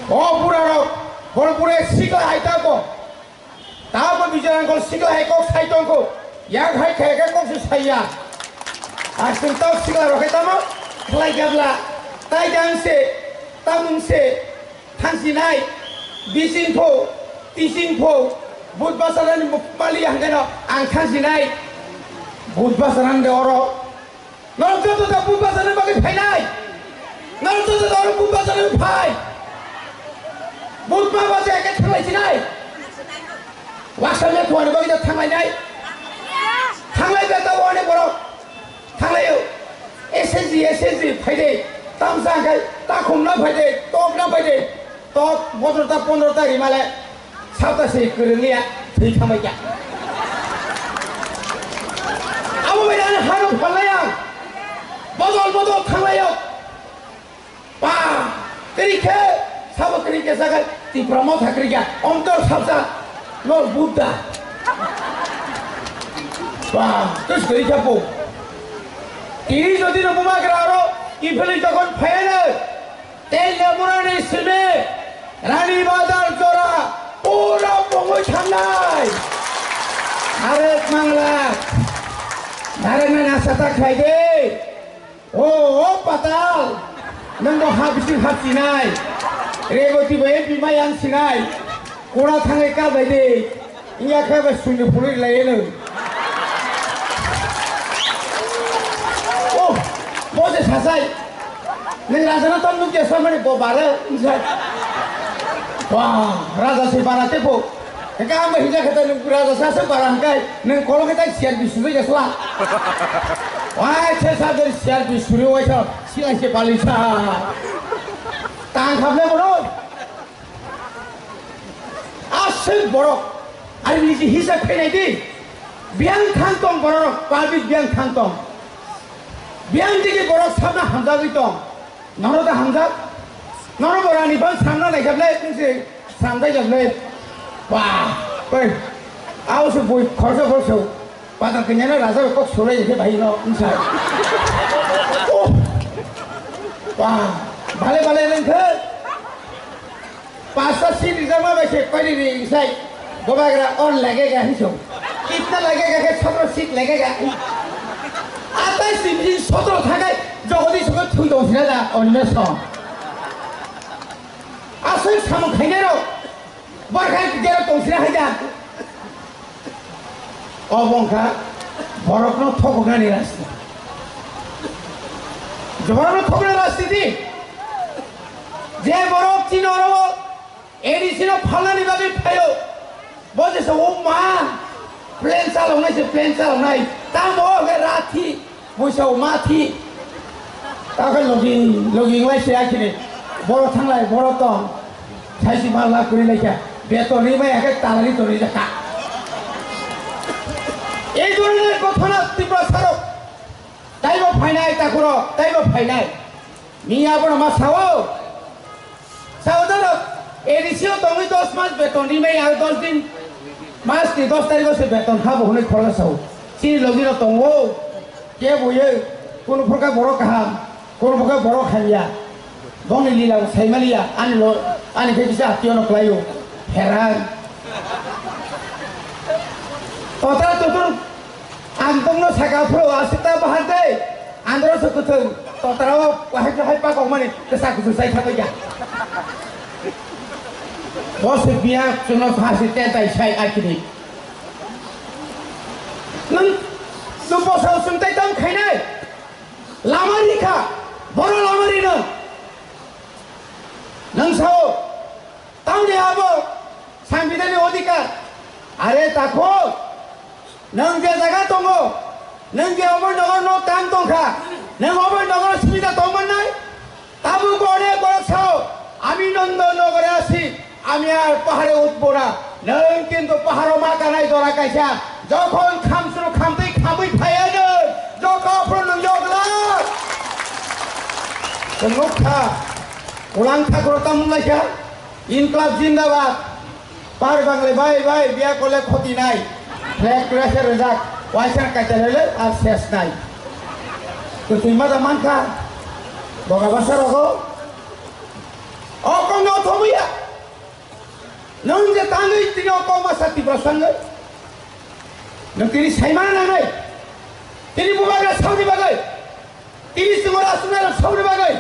পুরানো বড়পুরে শিখা হাইতাকো তারপর বিজয়ঙ্কল শিখা হাইকক সাইতঙ্কো ইয়াক হাই খাইকে কংসু সাইয়া আর চিন্তাও শিখা রকে তামো খালাই গাবলা তাই দাংসে তামুংসে থানসিনাই बिसिंफो तिसिंफो बुधबासारान मालि हांगेनो आं थांसिनाय बुधबासारान दे अरो नरतो तो बुधबासारान बागै फायनाय नरतो तो अरो बुधबासारान फाय बुधबा बाजे एके थांलायसिनाय वासाले थोआनो बागै थांलायनाय थांलायबा दावाने बरो थांलायो एसेजि फायदे तामसांखाय ताखुमना फायदे तकना फायदे तक 15 तारिख माले सातासे गोरोंनिया थै थांबाय आबो बायनानै हारो फानलाय आं बदल थांलायो बा करिखे साबो करिखे जागाय तिप्रम थाक्रिया अंतर साबजा लल बुद्धा बा तस करिखे बो तिरि जदि नबमाग्रारो इफेलि तखन फायनो तेल लेबुरानि सिमे रानी बाजार जोरा पूरा बंगै थांनाय आरो मांला नारेंना नासाता खायदे ओ पाताल नंगौ हाबिसि हाबसिनाय रेगति बाय बिमायां सिनाय कोना थाङै का बायदि इया खाबा सुनि फुरि लायनो ओ बजे सासाय नों राजाना तम नुके सामने बो बारे wah raja si barat itu Eka ambil hijau kata raja saya barangkai neng kalau kita siar bisuri ya salah wah saya dari siar bisuri wajah silang si balisa tangkapnya bro asal borok ada ni si hisap kena di biang kantong borok pabit biang kantong biang tinggi borok sama hamzah itu noroda hamzah noro borani bang sama lagi kable sih sampai kable wah woi aku sebut korso pada kenyana rasa kok sore jadi bayi no insya wah balik lengket pasta sih di sana masih kali di insya gua kira on lagi kan itu kita lagi kan satu seat lagi kan atas sih satu thagai jadi suka tunduk sih ada on mesno asal kamu kayaknya bahkan kita tungsinya aja obongka borokno thokna ni rasti borokno thokna rasti di je borok cinoro edisino phalani babi phayo boje so o ma plane salonai tamo ge rathi boisa o mathi takan logi ngai se akini borok thanglai borok to saisi mala kuri laika বেতনই ভাই একে তালারি তরি দেখা এই ধরনের কথা না তীব্র সারক তাইব ফাইনাই তাকুর তাইব ফাইনাই মিয়া বড় মা সাও সাউদার এডিসিও তুমি 10 মাস বেতনই ভাই আর 10 দিন মাস কি 10 তারিখ সে বেতন খাবো হলে খরচ সাও সি লগির তঙ্গো কে বইয়ে কোন প্রকার বড় কাহাম কোন প্রকার বড় খাইয়া দনি লীলা সাইমালিয়া আনলো আনি ফেসা আত্মীয় নকলাইও heran total tutur antungno sakapro asita bahante andro sekutung total wahai hai pa kong mani kesak susai satu ya bos biar cuma hasite tai sai akini nang supo sau suntai tam khainai lamari kha boro lamari no nang sao tam dia abo সাংবিধানিক অধিকার আরে তাকো নং যে জায়গা দঙ্গো নং যে অবনগর ন টান দংখা নং অবনগর সুবিধা দমন নাই তাবু গড়ে গড়ছাও আমি নন্দনগরে আছি আমি আর পাহাড়ে উঠবো না নং কিন্তু পাহাড় মাকা নাই দরা কাইছা যখন খামসুর খামতেই খামই ফায়ানো যখন প্রণন জগলা মুখা উলাং ঠাকুর তামুলাইছা ইনকলাব জিন্দাবাদ পার বাংলা ভাই বিয়া করলে ক্ষতি নাই ফ্ল্যাগ ক্র্যাশের রেজাক ওয়াইসার কাইতে হলে আর শেষ নাই তো তুই মাথা মানখা বগা বাসার অগো অকঙ্গ थमैया नों जे ताङै तिनाव कमासा तिब्रा सांगै नों तिनि साइमान नाङै तिनि बुबाग्रा सावनि बागै तिनि सिङाव आसुनाय सावनि बागै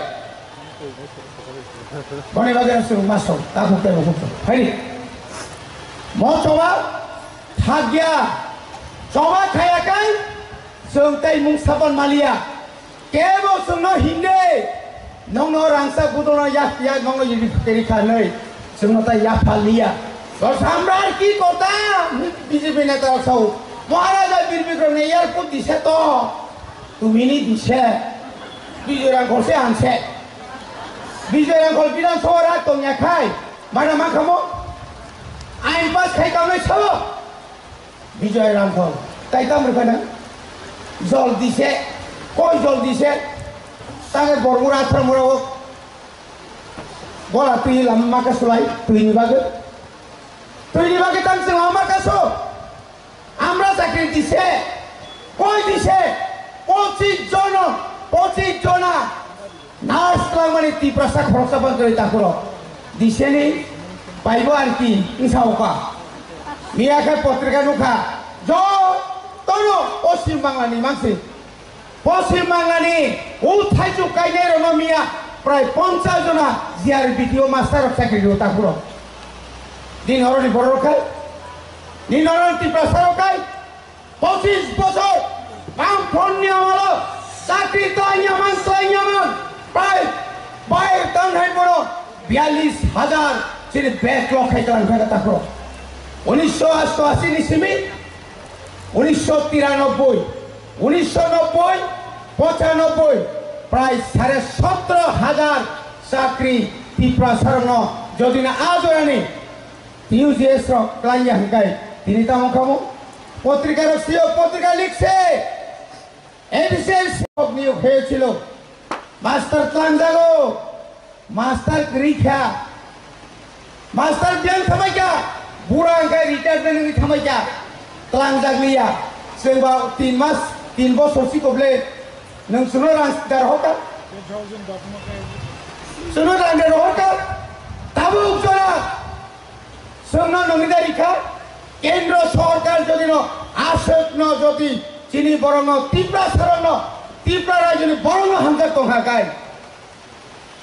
बने बागै सुं मासाव ताखौ तेरो हुक्म फाइनि म चवा थाग्या चवा खायाखै जों तै मुं साबन मालिया केबो जोंनो हिन्दे नोंनो रांसा गुदोना या नोंनो यदि तेरि खानै जोंनो तै या फालिया तो सम्राट की कोता बीजेपी नेता साउ महाराजा वीर विक्रम ने एयरपोर्ट दिसे तो तुमिनी दिसे विजय रांखौसे आनसे विजय रांखौ विधानसभा राग दंया खाय माना मा खामो आइन पास खाय गावनाय साबो विजय रांखौ ताइता मरखाना जल दिसे कोई जल दिसे तागे बरमुरा थरमुराव गला तुई लामा का सुलाय तुईनि बागे तांसे लामा का सो আমরা চাকরি দিছে কই দিছে 25 জনা নার্স মানে তীব্রসা খরচা বন্ধ করে তারপর দিছে নি পাইব আর কি ইনসাওকা মিয়াকে পত্রিকা নুখা জ তনো পশ্চিম বাংলানি মানসি পশ্চিম বাংলানি ও থাইজু কাইনে রনো মিয়া প্রায় 50 জনা জিআর ভিডিও মাস্টার চাকরি দিও তারপর দিন হরনি বড় রখায় নিনরন তীব্রসা রখায় 25 বছর বাম ফোন নিয়ে আমলো চাকরি তো আইয়ামান প্রায় বাইর টান হাই বড় 42,000 চিনি ব্যাকলগ খাইতাম ভেটা তারপর 1988 নিসিমি 1993 1990 95 প্রায় 17,500 চাকরি তীব্রসারণ যদি না আজ আনি ইউজিএস ক্লাইয়া হাঙ্কাই তিনি তামো খামো পত্রিকার সিও পত্রিকা লিখছে এডিসিএল সব নিয়োগ হয়েছিল মাস্টার ক্লান জাগো মাস্টার ক্রিখা মাস্টার বিয়ান থামাইকা বুড়া হাঙ্কাই রিটায়ারমেন্ট থামাইকা ক্লান জাগলিয়া जोंबा 3 मास 3 বছর सिकबले नोंसोरनो रां दारहका सोरनो रां दारहका दाबो उजरा सोरनो नंगिदारिखा केंद्र सरकार যদি आसक न যদি চিনি বরং তীব্রসারণ তীব্র রাজনী বরং হামজা তহাকাই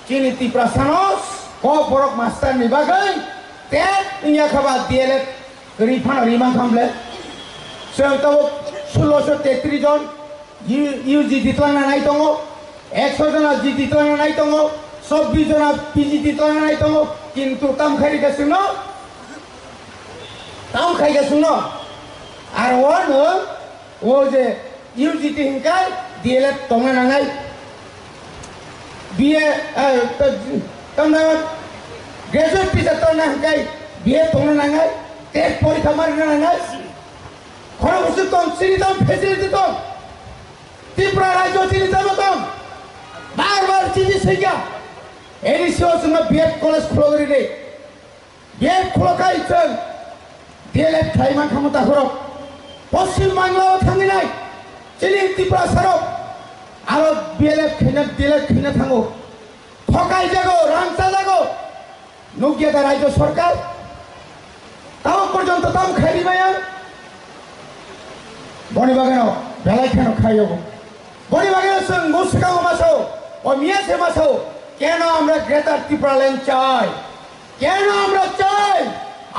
চিনি তীব্রসানস ক বরক মাস্টার নিবাগৈ তে ইয়া খাবা দিয়েলে রিফান রিমান খামলে जों 1633 জন ইউজি দিতলানা নাই দङ 100 जना জি দিতলানা নাই দङ 24 जना পিজি দিতলানা নাই দङ কিন্তু কাম খাইगासिनो আর ও যে ইউজি তিনকাই দিলে দङ নাঙাই বিএ তমনা গ্রাজুয়েট পিছা তনা হাঙ্কাই বিএ দङ নাঙাই টেট পরীক্ষা মারিনা নাঙাই খরবস্তু তম চিনিতম ফেসিলিটি তম ত্রিপুরা রাজ্য চিনিতম তম বারবার চিনি সেইগা এডিসিও जोंना বিএড কলেজ খুলগরি রে বিএড খুলকাই जों ডিএলএড খাইমান ক্ষমতা হরক পশ্চিম বাংলাও থাঙ্গি নাই চিনি ত্রিপুরা সারক আর বিএলএড খাইনা ডিএলএড খাইনা থাঙ্গো ঠকাই জাগো রাংসা জাগো নগিয়াদা রাজ্য সরকার তাও পর্যন্ত তাম খাইরি মায়া বনি বাগানো বেলাই কেন খাইও বনি বাগানো जों মুসকাও মাসো ও মিয়াসে মাসো কেন আমরা গ্রেটার ত্রিপুরা ল্যান্ড চাই কেন আমরা চাই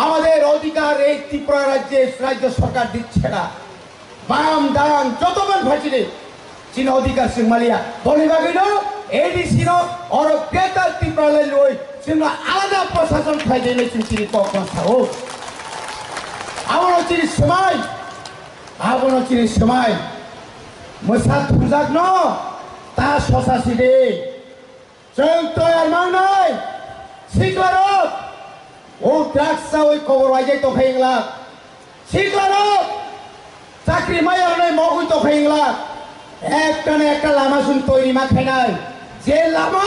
আমাদের অধিকার এই ত্রিপুরা রাজ্য সরকার দিচ্ছে না বাম দাম যতক্ষণ ভাজিলে চীন অধিকার जों মালিয়া বনি বাগানো এডিসি নো আর গ্রেটার ত্রিপুরা ল্যান্ড ওই जों আলাদা প্রশাসন খাইদেলে চিনি কখন থাও আমার চিনি সময় আবনো চিনি সময় মোসা তুজাক ন তা সসাসি দে जों তয়ার মানাই সিকলারক ও দ্রাক্ষা ওই খবর আইজাই তো খাইংলা সিকলারক চাকরি মায়া নাই মগুই তো খাইংলা একটা লামা শুন তৈরি মা খাইনাই যে লামা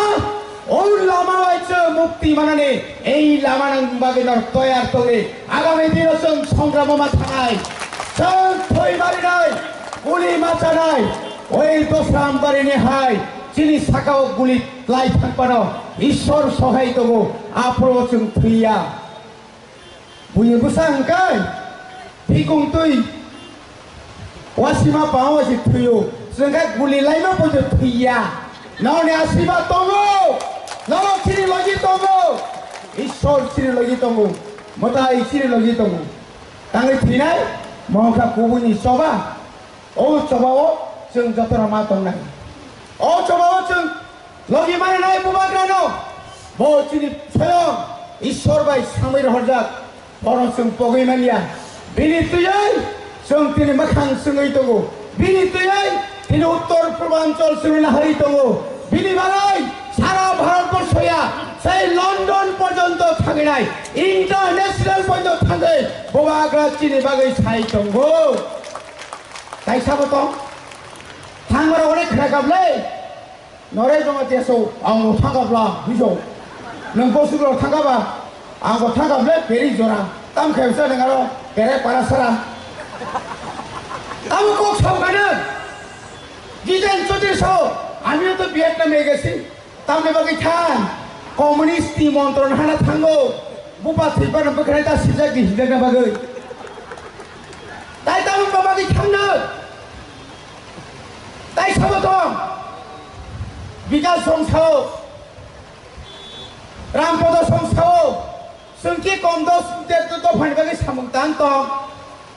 ওই লামা হইছে মুক্তি মানানে এই লামা নাম বাগেনর তয়ার তোলে আগামী দিন जों সংগ্রাম মা থাকাই जों थै मारिनाय गुलि माचा नाय ओई दस्राम बारिनि हाय চিনি সাকাও গুলি লাই থাকবানো ঈশ্বর সহায় দো আফ্রো जों थैया बुयो बुसांकाय फिगुं तुई वासिमा पाओ जे थैयो जोंगा गुली लाइमा बजो थैया नावने आशीर्वाद दङो नाव चिनि लगी दङो ঈশ্বর চিनि लगी दङो मताय चिनि लगी दङो तांगै थैनाय महका गुबुननि सभा ओ सभाव जों जतरा मा दंनाय ओ सभाव जों लगि मारिनाय बुबाग्रानो बो चिनि स्वयं ঈশ্বর बाय सामैर हरजाक बर' जों पगैमानिया बिनि तुयै जों दिनै मोखां सोङै दङ बिनि तुयै दिनै उत्तर पूर्वांचल जों नाहै दङ बिनि बागै सारा भारतबर्षया সেই লন্ডন পর্যন্ত থাকনাই ইন্টারন্যাশনাল পর্যন্ত থাকে ববাগ্রা চিনি বাগै সাই দङ তাই সাবত थांबार अनेक खोनागाबलै नरे दङ देशआव आंबो थांगाब्ला बिजौ नों बसुगुराव थांगाबा आंबो थांगाबलै बेरि जरा ताम खायसो नोंगारो बेरे पारासारा आंबो कक सावगानो गिदेन चौधरीसो आमिও তো ভিয়েতনামে গেছি तामने बागै थां कम्युनिस्ट नि मन्त्रन हाना थांगौ बुबा थैबानो बोखानाय दासिजा गिहिदना बागै ताइ ताम बागै थांनो ताइ साबत বিকাশ সংস্থাও রামপদ সংস্থাও संख्या कम दस तो फंडबागी सामुतान तो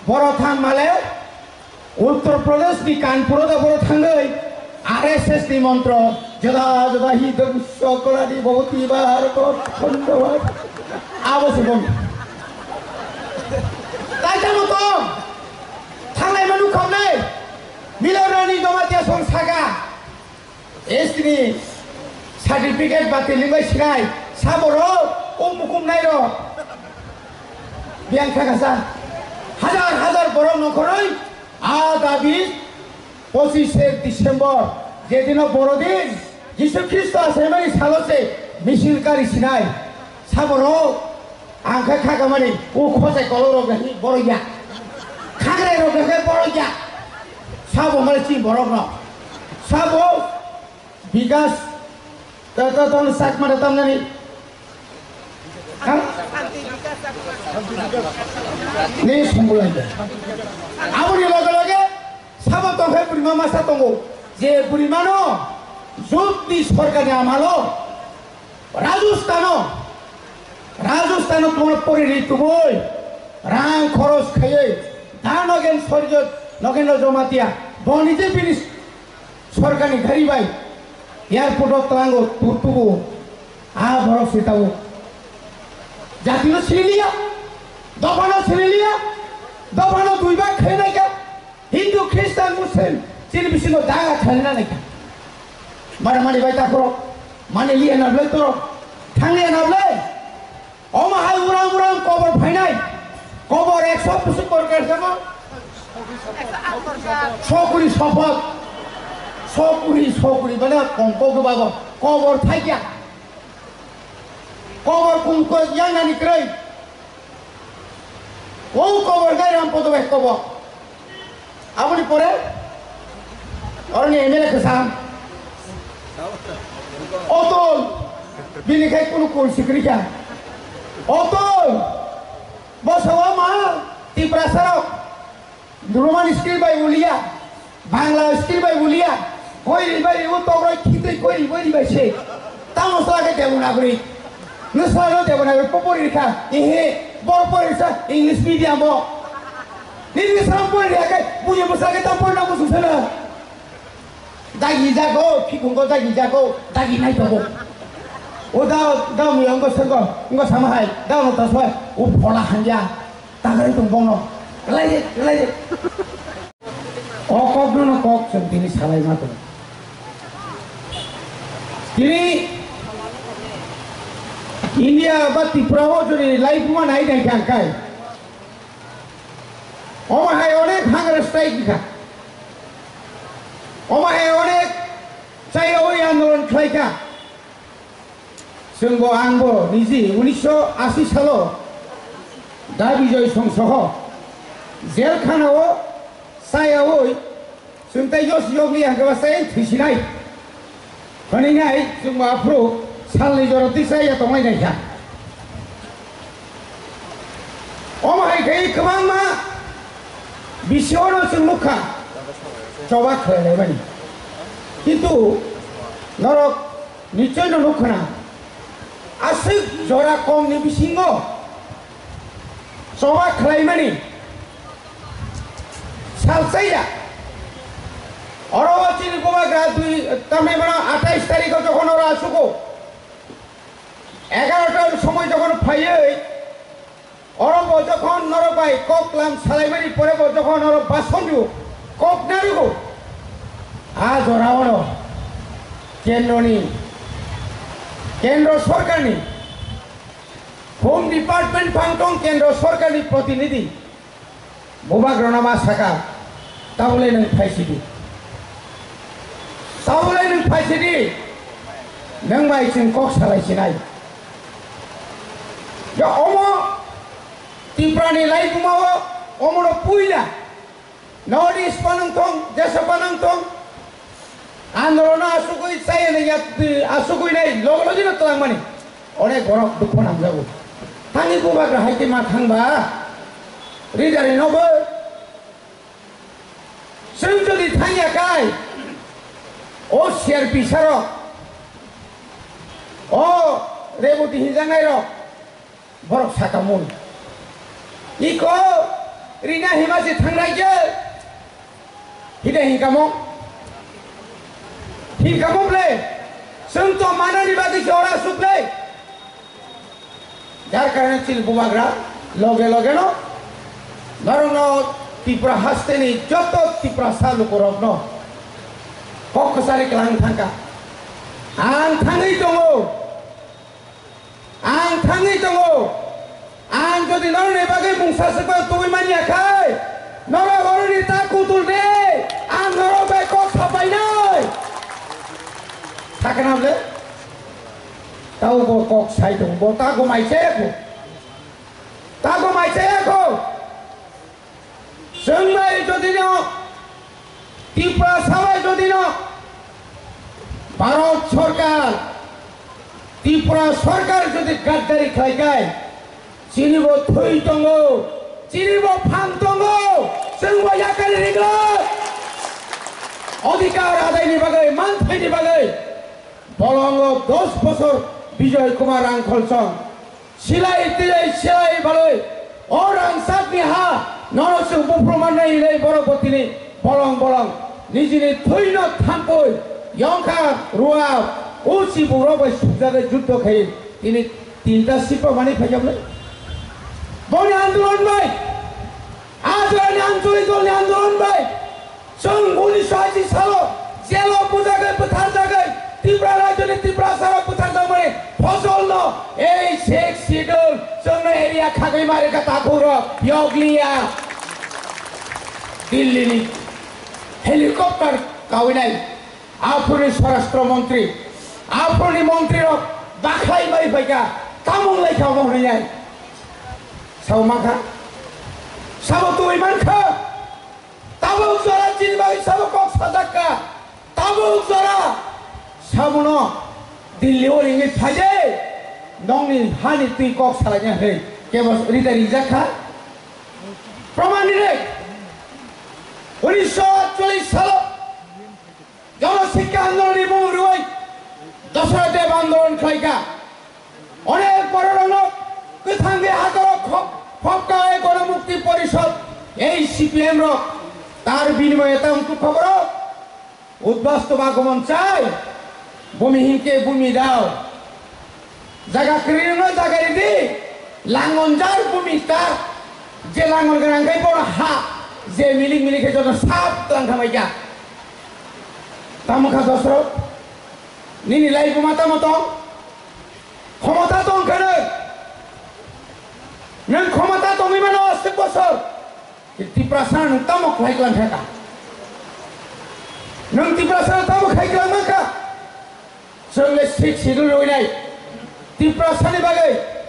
बड़ा थान माले उत्तर प्रदेश नि कानपुर दा बड़ा थांगै आरएसएस नि मंत्र जदा जदा ही द सकलानि भवति बार को धन्यवाद आवश्यक ताइता मतो थांनाय मानु खावनै मिलरानि दमातिया संस्थागा एसनि सार्टिफिकेट बातिलिबाय सिनाय साबरो मुकुम नायरो बियां थागासा हाजार हाजार बर' नखरै आदाबि 25 डिसेम्बर जेदिन बर'दिन जिसु ख्रिस्ट आसेमानि सालसे मिसिलकारि सिनाय साबरो आंखा खागामानि उ खसाय कलरो गहि बर'या खाग्राय रोगै बर'या साबो माने चि बर'नो साबो बिगास तन साक माने तमनानि nih semulanya. Abu di lagi sama tongkai prima masa tunggu. Je primano, zut di sorganya amalo. Rajusthano pun pori itu boy. Rang koros kaya. Dan agen sorjot, agen lojomatia. Boni je binis sorgani gari bay. Yar putok terango tutubu. Ah borok sitabu. জাতিনো ছিলিয়া দফানো ছিলিয়া দফানো দুইবার খেয়ে নাইকা হিন্দু খ্রিস্টান মুসলিম চিনি বিশিন্ন দাগা খেলে না নাইকা মারামারি বাইতা করো মানে লিয়ে নাবলে তো ঠাঙিয়ে নাবলে অমাহাই উড়াম উড়াম কবর ফাইনাই কবর 100% করে যাব সকুরি শপথ সকুরি মানে কঙ্ক বাবা কবর থাইকা কবর কুমকো জানা নিকরাই ও কবর গায় রামপদ ভাই কবর আপনি পরে অরনি এমএলএ কসাম অতল বিনিখাই কোন কোন সিক্রিকা অতল বসওয়া মা তিপ্রাসারক রোমান স্কিল বাই উলিয়া বাংলা স্কিল বাই উলিয়া কই বাই ও তগরই খিতে কই বই বাইছে তামসলাকে দেব না করি Nusalo dia benar populerika, ini populerisa English media mo. Ini sampul dia kan punya besar kita pun nak susah lah. Dagi jago, fikungko dagi jago, dagi naik jago. Udah muyang ko sergo, ko sama hai, dah no taswa, pola hanja, tagay tumbong no. Lagi. Kok no kok sentini salai matu. Ini India bati prawo jori life ma nai dai kai oma hai onek hunger strike ka oma hai onek sai oi andolon khlai ka sunggo angbo niji 1980 salo da bijoy songsoho jel khanao sai oi sungtai jos yogli hangwa sai thisinai Paningai semua pro salli joroti saya atau mai naik. Omai kai kemang ma bisiono semua coba kelai bani. Itu norok nicoy norok na asik jora kong ni bisingo coba kelai bani. Salsaya orang Cina gua graduate kami mana 28 তারিখ যখন ওরা আসুকো 11টার সময় যখন ফাইয়ে ওরা যখন নরবাই কোকলাম সালাইমারি পরে যখন ওরা বাসন দিব কোক নারুগো আজ ওরা ওরা কেন্দ্র সরকারনি হোম ডিপার্টমেন্ট ফাংটং কেন্দ্র সরকারনি প্রতিনিধি বুবাগ্রনামা শাখা তাহলে নয় ফাইসিদি তাহলে নয় ফাইসিদি নং মাইসিন কক সালাইছিনাই যে অম ত্রিপুরানি লাইকুমাও অমর পুইলা নর্থ ইস্ট পানংথং দেশ পানংথং আন্দোলন আসুকই চাই আসুকই নাই লগলগিনো তলাংমানি অনেক বড় দুঃখ নামজাবো থানি বুবাগ্রা হাইতে মা থাংবা রিজারি নবো जों जुदि थाङाखै अ सिआरपि सारक अ रेबती हिंजानाय रक बरक साकामुन इको रिना हिमासि थांनायजो हिदा हिंगामले जोंथ' मानानि बागै जरा सुखलै जार कारणे चिल बुबाग्रा लगे लगे न Narang Tipra hasteni joto tipra salu korokno kok kesari kelang tangka ang tangi tongo ang jodi nore bagai bungsa seko tuwi mania kai nore oroni ta kutul de ang nore be kok sapai nai takana le tau bo kok sai tong bo ta go mai ko Sengbai jodino, Tripura Sabai jodino, Bharat Sarkar, Tripura Sarkar jodi gaddari khlaikai, chinibo thui tongo, chinibo phang tongo, sengbai yakari riglo, অধিকার আদায়নি বাগৈ মানথাইনি বাগৈ বলঙ্গ 10 বছর বিজয় কুমার আংখলসং সিলাই বালৈ orang sakni ha নরসে উপপ্রমাণ নাই রে বড়পতিনি বলং নিজিনি থৈন থাম্পই ইয়ংখা রুয়া OC বড়বাই সুজাগে যুদ্ধ খাই তিনি তিনটা সিপা মানি ফাইজাবলে বনি আন্দোলন ভাই আজ আঞ্চলিক আন্দোলন ভাই সং 1980 সাল জেল বুঝাগে পথার জাগে ত্রিপুরা রাজ্যে ত্রিপুরা সারা পথার জাগে ফসল ন এই শেখ শিডুল সং এরিয়া খাগৈ মারে কা তাকুর ইয়গলিয়া দিল্লি হেলিকপ্টার কাউনাই আফুনি স্বরাষ্ট্রমন্ত্রী আফুনি মন্ত্রী বাখাই বাই ফাইকা তামুং লাইখা মহনি যায় সাউমাখা সাবো তুই মানখা তাবো জরা চিনবাই সাবো কক সাদাক্কা তাবো জরা সাবুনো দিল্লি ওরিঙে ফাজে নংনি হানি তুই কক সালাইনা হে কেবল রিদারি জাখা প্রমাণি রে 1948 সাল জনশিক্ষা আন্দোলনের মৌরুই দশরা দেব আন্দোলন খাইকা অনেক বড় রণক কোথাঙ্গে হাতর ফপকায় গণমুক্তি পরিষদ এই সিপিএম রক তার বিনিময়ে তামকু খবর উদ্বাস্তব আগমন চাই ভূমিহীনকে ভূমি দাও জায়গা করিনো জায়গা দি লাঙ্গন যার ভূমি তার যে লাঙ্গন গাঙ্গাই বড় হা যে মিলিং জন্য সাপ লাঙ্গামাইকা তামখা দশরথ নিনি লাইবো মাতা মতো ক্ষমতা তো ওখানে নং ক্ষমতা তুমি মানে 80 বছর ত্রিপুরা সারা তামক লাইকলাম থাকা নং ত্রিপুরা সারা তামক খাইকলাম মাকা সঙ্গে ঠিক শিডুল রই নাই ত্রিপুরা সানি বাগে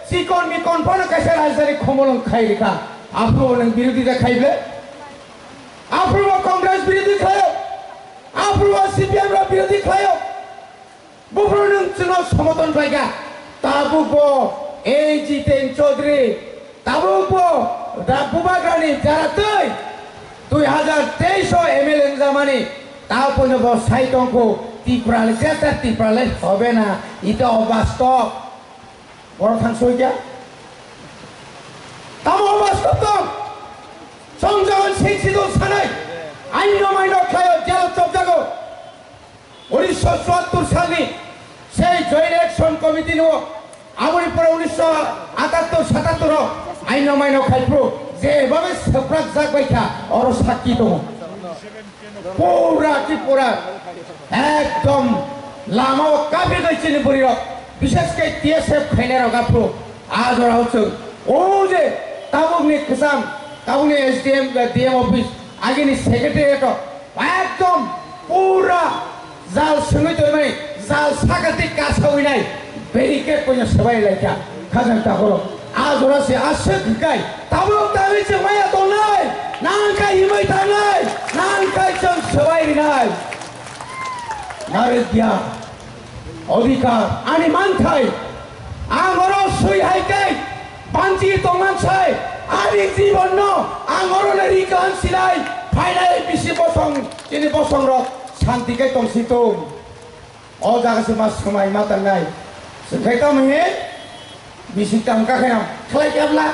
চিকন মিকন ফোন কাছে রাজধানী ক্ষমলং খাই রেখা আপনি নং বিরোধিতা খাইবে আপনি কংগ্রেস বিরোধী খায় আপনি সিপিএম বিরোধী খায় बुफ्रो नों जोंनाव समतन फायगा ताबुबो ए जितेन चौधरी ताबुबो बुबाग्रानि जारातै 2023 एमएलए जामानि तापनो ब साइटंखौ ত্রিপুরালে যেটা ত্রিপুরালে হবে না এটা অবাস্তব বড় থাকছে গিয়া তাম অবাস্তব তো সংযোজন শিক্ষিত সানাই আইন মাইন খায় জেল চবজাগো 1974 সালে সেই জয়েন্ট অ্যাকশন কমিটি নো আমরি পরে 1978 77 আইন মাইন খাইপ্রো যেভাবে সপ্রাক জাগবাইখা অর সাক্ষী দङ পুরা ত্রিপুরা एकदम लामाव काफी गइसिनि बुरिर विशेष के टीएसएफ खाइनेर गाफ्रो आज राउछु ओ जे ताबुकनि खसाम ताबुकनि एसडीएम डीएम ऑफिस आगेनि सेक्रेटारिएट एकदम पूरा जाल सङै तयमाय जाल सागाति कासावइनाय बेरिकेड पयना सबाय लायखा खाजां तागरो आज रासे आसक गाय ताबुक ताबि जों माया दंनाय नांखाय हिमै थांनाय नांखाय जों सबायनाय नारित्या अधिकार आणि मानथाय आंगरो सुइहायकै पांचि तंगानसाय आनि जीवन न आंगरो रिकान सिलाय फाइनाय बिसि बसं जिनि बसं र शान्तिकै तंसितो अ जागासे मास समाय मातांनाय सखायता महे बिसि तामका खाया खलाय केबला